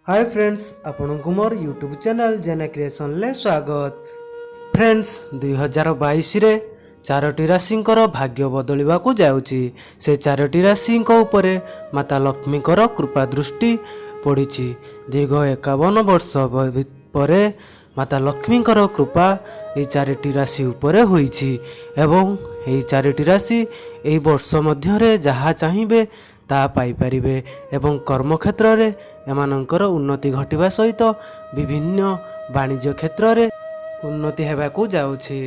Hi friends, आपनको मोर YouTube channel जेना creation ले स्वागत। Friends, 2022 रे चारोटी राशिंकर भाग्य बदलिबाकू जाउची। से चारोटी राशिंक उपरे माता लक्ष्मीकर कृपा दृष्टि पड़िछि। दीर्घ 51 वर्ष परे माता लक्ष्मीकर कृपा এই চারিটি রাশি উপরে হইছি এবং এই চারিটি রাশি এই বর্ষ মধ্যরে যাহা চাহিবে তা পাইপারিবে এবং কর্মক্ষেত্রে এমানଙ୍କର উন্নতি ঘটিবা সহিত বিভিন্ন বাণিজ্য ক্ষেত্রে উন্নতি হেবাকু যাଉଛି।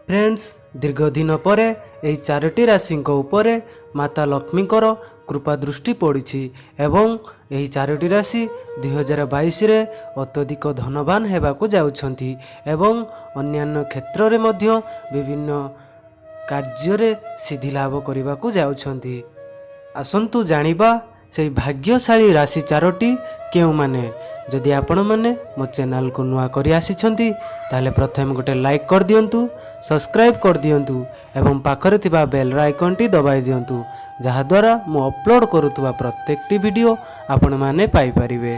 फ्रेंड्स, दीर्घ दिन पर यही चारोटी राशि उपरे माता लक्ष्मीकर कृपा दृष्टि पड़ी एवं यही चारोटी राशि 2022 रे अत्यधिक धनवान होगाकू जाउछंती एवं अन्यान्य क्षेत्र में मध्य विभिन्न कार्य सिद्धि लाभ करने को जाउछंती। आसंतु जानिबा से भाग्यशाली राशि चारोटी केउ माने। जदि आपण मैंने मो चैनल को नुआ करी आसीछंती ताले प्रथम गोटे लाइक कर दियंतु, सब्सक्राइब कर दियंतु एवं पाखरे थिबा बेल आइकन टी दबाई दियंतु, जहा द्वारा मु अपलोड करुवा प्रत्येकटी वीडियो आपण माने पाई परिबे।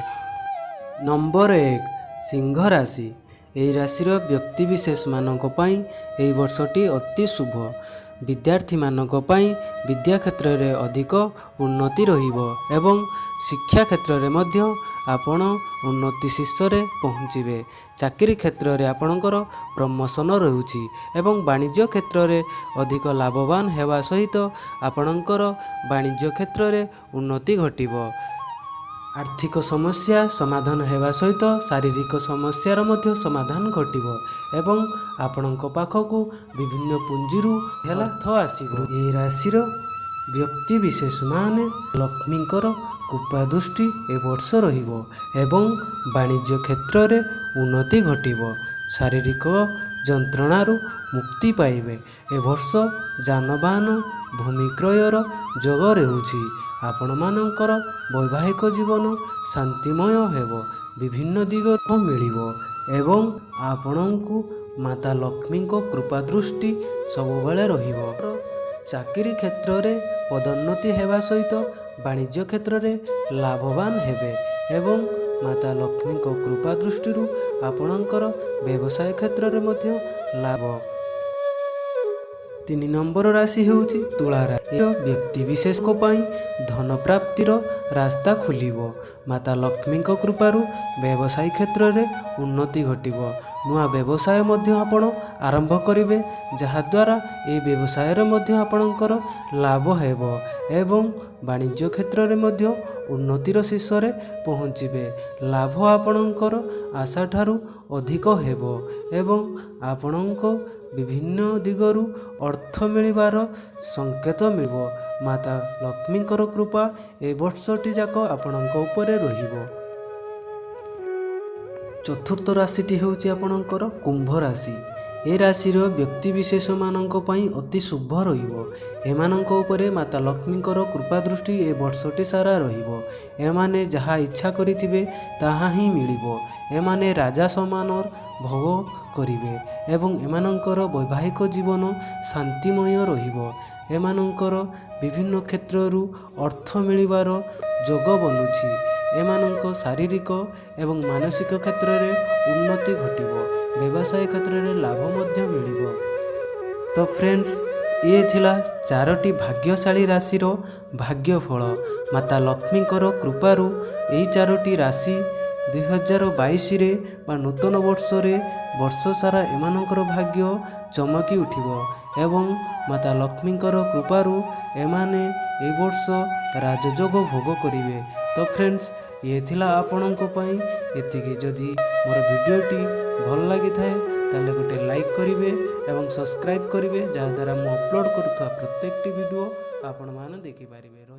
नंबर 1, सिंह राशि। यही राशि व्यक्ति विशेष मानक पई एही वर्षटी अति शुभ। विद्यार्थी मानक पई विद्या क्षेत्र में अधिक उन्नति रहिबो एवं शिक्षा क्षेत्र में मध्य आपण उन्नति शीर्ष में पहुँचे। चाकरी क्षेत्र में आपणकर प्रमोशन रोचे एवं वाणिज्य क्षेत्र में अधिक लाभवान होगा सहित आपणकर वाणिज्य क्षेत्र में उन्नति घटिबो। आर्थिक समस्या समाधान होगा सहित शारीरिक समस्यार मध्य समाधान घटिबो एवं आपणक पाखकू विभिन्न पुंजीरू अर्थ आसीबो। ए राशिर व्यक्ति विशेष माने लक्ष्मीकर कृपा दृष्टि ए वर्ष रहिबो एवं वाणिज्य क्षेत्र में उन्नति घटिबो। शारीरिक जंत्रणारू मुक्ति पाइबे। ए वर्ष जानबाहन भूमि क्रयर जोग रहुछि। आपण मानकर वैवाहिक जीवन शांतिमय हेबो। विभिन्न दिगो मिलिबो एवं आपणଙ୍କୁ माता लक्ष्मी को कृपा दृष्टि सबुबले रहिबो। चाकरी क्षेत्र में पदोन्नति हेबा सहित वाणिज्य क्षेत्र में लाभवान हेबे एवं माता लक्ष्मी को कृपा दृष्टि आपणଙ୍କର व्यवसाय क्षेत्र में मध्य लाभ। 3 नंबर राशि होउची तुला राशि। व्यक्ति विशेष को पाई धन प्राप्तिर रास्ता खुलिबो। माता लक्ष्मी को कृपारू व्यवसाय क्षेत्र में उन्नति घटिबो। नुआ व्यवसाय मध्य आपण आरंभ करिवे, जहा द्वारा ए व्यवसाय रे मध्य आपणकर लाभ हेबो एवं वाणिज्य क्षेत्र में मध्य उन्नतिर शीर्ष रे पहुँचिबे। लाभ आपणकर आशा ठारू अधिक हेबो एवं आपणको विभिन्न दिगरू अर्थ मिलिबार संकेत मिलिबो। माता लक्ष्मीकर कृपा ए वर्षटी जाक आपणक उपरे रहिबो। चतुर्थ राशिटी होउची आपणकर कुंभ राशि। ए राशिर व्यक्ति विशेष मानक पई अति शुभ रहिबो। एमानक उपरे माता लक्ष्मीकर कृपा दृष्टि ए वर्षटी सारा रहिबो। एमाने जहा इच्छा करिथिबे ताहा ही मिलिबो। एमाने राजा समानर भोग करिवे एवं एमानकर वैवाहिक जीवन शांतिमय रहिबो। एमानकर विभिन्न क्षेत्ररू अर्थ मिलिबार जोग बनुछि। एमानक शारीरिक एवं मानसिक क्षेत्र में उन्नति घटिबो। व्यवसाय क्षेत्र में लाभ मध्य मिलिबो। तो फ्रेंड्स, ये थिला चारोटी भाग्यशाली राशिर भाग्यफल। माता लक्ष्मीकर कृपारू एही चारोटी राशि 2022 रे बा नूतन वर्ष रे वर्ष सारा एमानकर भाग्य चमकी उठिबो एवं माता लक्ष्मीकर कृपारू एमाने ए वर्ष राजयोग भोग करिवे। तो फ्रेंड्स, ये थिला आपणको पई एतिकी। जदि मोर वीडियोटी भल लगी थाए ताले गोटे लाइक करिवे एवं सब्सक्राइब करिवे, जहा द्वारा मु अपलोड करुवा प्रत्येकटी वीडियो आपण माने देखि पारिबे।